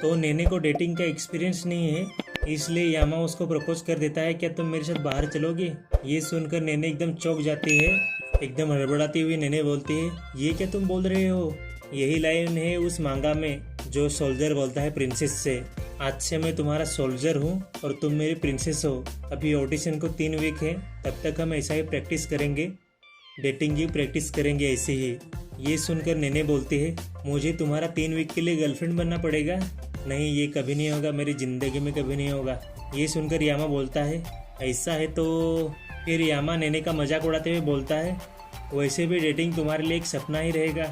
तो नेने को डेटिंग का एक्सपीरियंस नहीं है, इसलिए यामा उसको प्रपोज कर देता है, क्या तुम मेरे साथ बाहर चलोगे। ये सुनकर नेने एकदम चौंक जाती है। एकदम हड़बड़ाती हुई नेने बोलती है, ये क्या तुम बोल रहे हो। यही लाइन है उस मांगा में जो सोल्जर बोलता है प्रिंसेस से, आज से मैं तुम्हारा सोल्जर हूँ और तुम मेरी प्रिंसेस हो। अभी ऑडिशन को 3 वीक है, तब तक हम ऐसा ही प्रैक्टिस करेंगे, डेटिंग की प्रैक्टिस करेंगे ऐसे ही। ये सुनकर नेने बोलती है, मुझे तुम्हारा 3 वीक के लिए गर्लफ्रेंड बनना पड़ेगा। नहीं, ये कभी नहीं होगा, मेरी ज़िंदगी में कभी नहीं होगा। ये सुनकर यामा बोलता है, ऐसा है तो। फिर यामा नेने का मजाक उड़ाते हुए बोलता है, वैसे भी डेटिंग तुम्हारे लिए एक सपना ही रहेगा,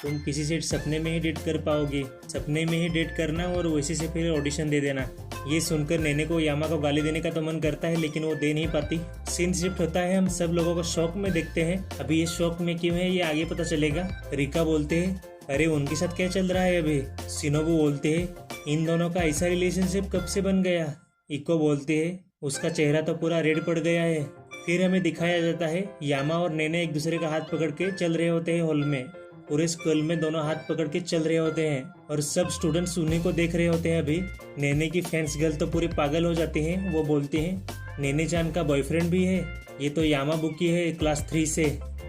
तुम किसी से सपने में ही डेट कर पाओगे। सपने में ही डेट करना और वैसे से फिर ऑडिशन दे देना। ये सुनकर नेने को यामा को गाली देने का तो मन करता है, लेकिन वो दे नहीं पाती। सीन शिफ्ट होता है, हम सब लोगों को शौक में देखते हैं। अभी ये शौक में क्यों है ये आगे पता चलेगा। रिका बोलते हैं, अरे उनके साथ क्या चल रहा है अभी। शिनोबू बोलते हैं, इन दोनों का ऐसा रिलेशनशिप कब से बन गया। इको बोलते हैं, उसका चेहरा तो पूरा रेड पड़ गया है। फिर हमें दिखाया जाता है यामा और नेने एक दूसरे का हाथ पकड़ के चल रहे होते हैं हॉल में। पूरे स्कूल में दोनों हाथ पकड़ के चल रहे होते हैं और सब स्टूडेंट्स उन्हीं को देख रहे होते हैं। अभी नेने की फैंस गर्ल तो पूरी पागल हो जाती हैं। वो बोलती हैं, नेने चान का बॉयफ्रेंड भी है, ये तो यामा बुकी है क्लास 3 से।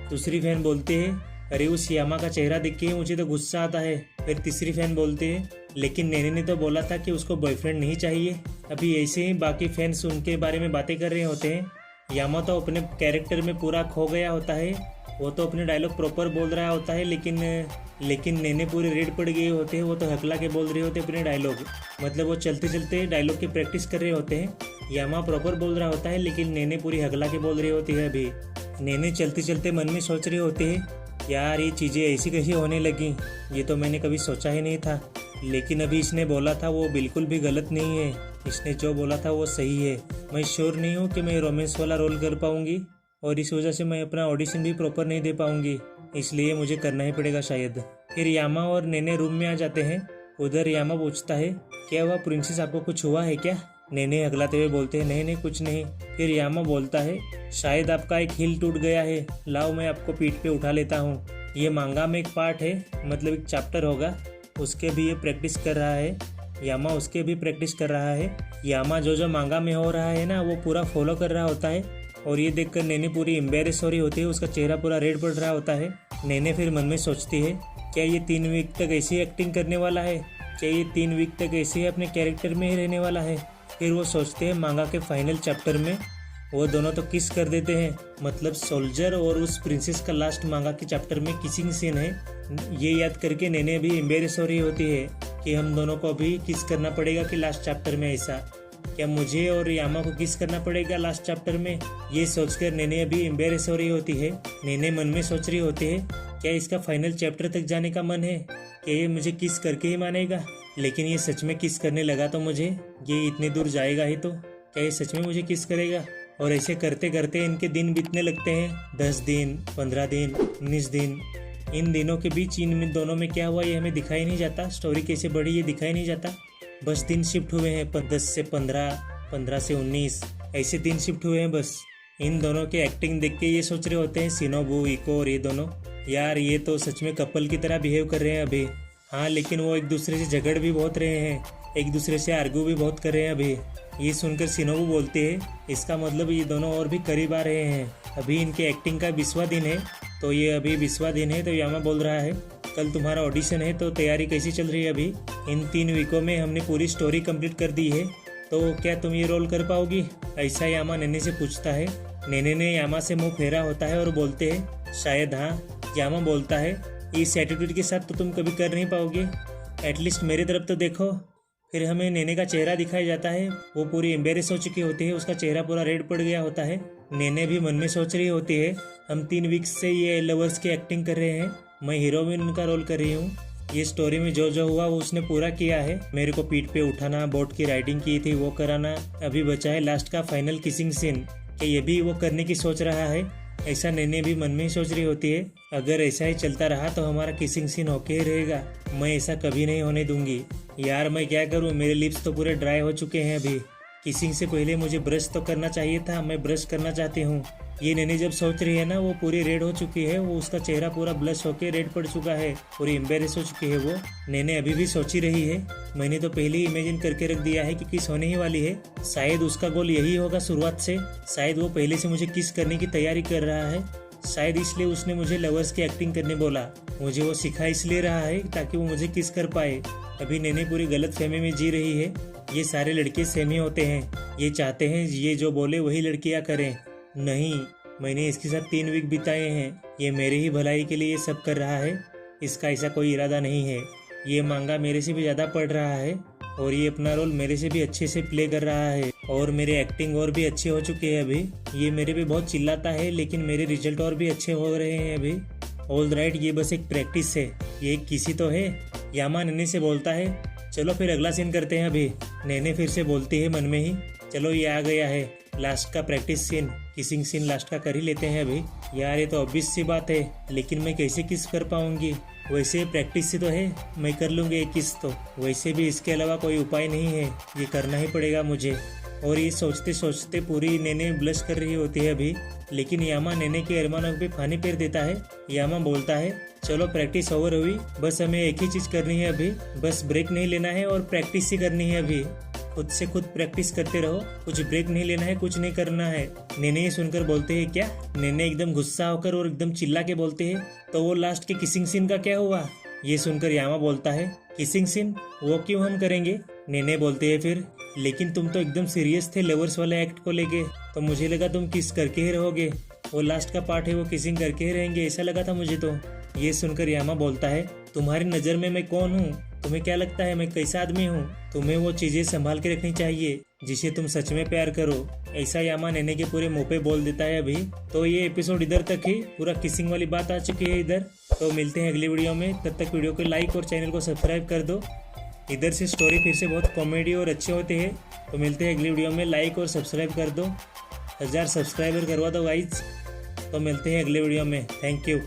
दूसरी फैन बोलती है, अरे उस यामा का चेहरा देख के मुझे तो गुस्सा आता है। फिर तीसरी फैन बोलती है, लेकिन नेने ने तो बोला था कि उसको बॉयफ्रेंड नहीं चाहिए। अभी ऐसे ही बाकी फैंस उनके बारे में बातें कर रहे होते हैं। यामा तो अपने कैरेक्टर में पूरा खो गया होता है, वो तो अपने डायलॉग प्रॉपर बोल रहा होता है, लेकिन नेने पूरे रेड पड़ गए होते हैं। वो तो हकला के बोल रहे होते हैं अपने डायलॉग, मतलब वो चलते चलते डायलॉग की प्रैक्टिस कर रहे होते हैं। यामा प्रॉपर बोल रहा होता है, लेकिन नेने पूरी हकला के बोल रही होती है। अभी नेने चलते चलते मन में सोच रहे होते हैं, यार ये चीज़ें ऐसी कैसी होने लगी, ये तो मैंने कभी सोचा ही नहीं था। लेकिन अभी इसने बोला था वो बिल्कुल भी गलत नहीं है, इसने जो बोला था वो सही है। मैं श्योर नहीं हूँ कि मैं रोमांस वाला रोल कर पाऊँगी और इस वजह से मैं अपना ऑडिशन भी प्रॉपर नहीं दे पाऊँगी, इसलिए मुझे करना ही पड़ेगा शायद। फिर यामा और नेने रूम में आ जाते हैं। उधर यामा पूछता है, क्या हुआ प्रिंसेस, आपको कुछ हुआ है क्या। नेने अगलाते हुए बोलते हैं, नहीं नहीं कुछ नहीं। फिर यामा बोलता है, शायद आपका एक हिल टूट गया है, लाओ मैं आपको पीठ पे उठा लेता हूँ। ये मांगा में एक पार्ट है, मतलब एक चैप्टर होगा, उसके भी ये प्रैक्टिस कर रहा है। यामा उसके भी प्रैक्टिस कर रहा है। यामा जो मांगा में हो रहा है ना, वो पूरा फॉलो कर रहा होता है। और ये देखकर नेने पूरी एम्बेरस हो रही होती है, उसका चेहरा पूरा रेड पड़ रहा होता है। नेने फिर मन में सोचती है, क्या ये 3 वीक तक ऐसी एक्टिंग करने वाला है, क्या ये 3 वीक तक ऐसे ही अपने कैरेक्टर में ही रहने वाला है। फिर वो सोचते हैं मांगा के फाइनल चैप्टर में वो दोनों तो किस कर देते हैं, मतलब सोल्जर और उस प्रिंसेस का लास्ट मांगा के चैप्टर में किसिंग सीन है। ये याद करके नेने भी एम्बेरस हो रही होती है कि हम दोनों को अभी किस करना पड़ेगा कि लास्ट चैप्टर में ऐसा, क्या मुझे और यामा को किस करना पड़ेगा लास्ट चैप्टर में। ये सोचकर नेने अभी एम्बेरस हो रही होती है। नेने मन में सोच रही होती है, क्या इसका फाइनल चैप्टर तक जाने का मन है, क्या ये मुझे किस करके ही मानेगा। लेकिन ये सच में किस करने लगा तो मुझे, ये इतने दूर जाएगा ही तो क्या ये सच में मुझे किस करेगा। और ऐसे करते करते इनके दिन बीतने लगते हैं, 10 दिन, 15 दिन, 19 दिन। इन दिनों के बीच इन दोनों में क्या हुआ ये हमें दिखाई नहीं जाता, स्टोरी कैसे बढ़ी ये दिखाई नहीं जाता। बस दिन शिफ्ट हुए हैं, 10 से 15, 15 से 19, ऐसे दिन शिफ्ट हुए हैं बस। इन दोनों के एक्टिंग देख के ये सोच रहे होते हैं शिनोबू, इको और ये दोनों, यार ये तो सच में कपल की तरह बिहेव कर रहे हैं अभी। हाँ, लेकिन वो एक दूसरे से झगड़ भी बहुत रहे हैं, एक दूसरे से आर्ग्यू भी बहुत कर रहे हैं अभी। ये सुनकर शिनोबू बोलते हैं, इसका मतलब ये दोनों और भी करीब आ रहे हैं। अभी इनके एक्टिंग का 20वां दिन है, तो ये अभी 20वां दिन है। तो यामा बोल रहा है, कल तुम्हारा ऑडिशन है, तो तैयारी कैसी चल रही है अभी। इन 3 वीकों में हमने पूरी स्टोरी कंप्लीट कर दी है, तो क्या तुम ये रोल कर पाओगी, ऐसा यामा नेने से पूछता है। नेने ने यामा से मुंह फेरा होता है और बोलते हैं, शायद हाँ। यामा बोलता है, इस एटीट्यूड के साथ तो तुम कभी कर नहीं पाओगे, एटलीस्ट मेरी तरफ तो देखो। फिर हमें नेने का चेहरा दिखाया जाता है, वो पूरी एम्बेरस हो चुकी होती है, उसका चेहरा पूरा रेड पड़ गया होता है। नेने भी मन में सोच रही होती है, हम 3 वीक्स से ये लवर्स की एक्टिंग कर रहे हैं, मैं हीरोइन उनका रोल कर रही हूँ। ये स्टोरी में जो जो हुआ वो उसने पूरा किया है, मेरे को पीठ पे उठाना, बोट की राइडिंग की थी वो कराना, अभी बचा है लास्ट का फाइनल किसिंग सीन, कि ये भी वो करने की सोच रहा है। ऐसा नेने भी मन में ही सोच रही होती है, अगर ऐसा ही चलता रहा तो हमारा किसिंग सीन होके ही रहेगा, मैं ऐसा कभी नहीं होने दूंगी। यार मैं क्या करूँ, मेरे लिप्स तो पूरे ड्राई हो चुके हैं अभी, किसिंग से पहले मुझे ब्रश तो करना चाहिए था, मैं ब्रश करना चाहती हूँ। ये नैने जब सोच रही है ना, वो पूरी रेड हो चुकी है, वो उसका चेहरा पूरा ब्लश होके रेड पड़ चुका है, पूरी एम्बेरेस हो चुकी है वो। नैने अभी भी सोच ही रही है, मैंने तो पहले ही इमेजिन करके रख दिया है कि किस होने ही वाली है। शायद उसका गोल यही होगा शुरुआत से, शायद वो पहले से मुझे किस करने की तैयारी कर रहा है, शायद इसलिए उसने मुझे लवर्स की एक्टिंग करने बोला। मुझे वो सिखा इसलिए रहा है ताकि वो मुझे किस कर पाए। अभी नैने पूरी गलत फहमी में जी रही है। ये सारे लड़के सेम ही होते हैं, ये चाहते हैं ये जो बोले वही लड़कियां करें। नहीं, मैंने इसके साथ 3 वीक बिताए हैं, ये मेरे ही भलाई के लिए ये सब कर रहा है, इसका ऐसा कोई इरादा नहीं है। ये मांगा मेरे से भी ज़्यादा पढ़ रहा है और ये अपना रोल मेरे से भी अच्छे से प्ले कर रहा है और मेरे एक्टिंग और भी अच्छे हो चुके हैं अभी। ये मेरे पे बहुत चिल्लाता है लेकिन मेरे रिजल्ट और भी अच्छे हो रहे हैं अभी। ऑल राइट, ये बस एक प्रैक्टिस है, ये किसी तो है। यामा नैने से बोलता है, चलो फिर अगला सीन करते हैं अभी। नैने फिर से बोलती है मन में ही, चलो ये आ गया है लास्ट का practice scene, kissing scene last का कर ही लेते हैं अभी। यार ये तो ऑब्वियस सी बात है, लेकिन मैं कैसे किस कर पाऊंगी? वैसे प्रैक्टिस से तो है, मैं कर लूँगी एक किस तो, वैसे भी इसके अलावा कोई उपाय नहीं है, ये करना ही पड़ेगा मुझे। और ये सोचते सोचते पूरी नैने ब्लश कर रही होती है अभी, लेकिन यामा नैने के अरमानों पे पानी फेर देता है। यामा बोलता है, चलो प्रैक्टिस ओवर हुई, बस हमें एक ही चीज़ करनी है अभी, बस ब्रेक नहीं लेना है और प्रैक्टिस ही करनी है अभी। खुद से खुद प्रैक्टिस करते रहो, कुछ ब्रेक नहीं लेना है, कुछ नहीं करना है। नैने ये सुनकर बोलते हैं, क्या? नैने एकदम गुस्सा होकर और एकदम चिल्ला के बोलते हैं, तो वो लास्ट के किसिंग सीन का क्या हुआ? ये सुनकर यामा बोलता है, किसिंग सीन वो क्यों हम करेंगे? नैने बोलते हैं फिर, लेकिन तुम तो एकदम सीरियस थे लवर्स वाले एक्ट को लेके, तो मुझे लगा तुम किस करके ही रहोगे, वो लास्ट का पार्ट है वो किसिंग करके ही रहेंगे, ऐसा लगा था मुझे तो। ये सुनकर यामा बोलता है, तुम्हारी नज़र में मैं कौन हूँ? तुम्हें क्या लगता है मैं कैसा आदमी हूँ? तुम्हें वो चीज़ें संभाल के रखनी चाहिए जिसे तुम सच में प्यार करो, ऐसा यामा नैने के पूरे मुंह पे बोल देता है अभी। तो ये एपिसोड इधर तक ही, पूरा किसिंग वाली बात आ चुकी है इधर। तो मिलते हैं अगली वीडियो में, तब तक वीडियो को लाइक और चैनल को सब्सक्राइब कर दो। इधर से स्टोरी फिर से बहुत कॉमेडी और अच्छे होते हैं। तो मिलते हैं अगली वीडियो में, लाइक और सब्सक्राइब कर दो, 1000 सब्सक्राइबर करवा दो गाइज। तो मिलते हैं अगले वीडियो में, थैंक यू।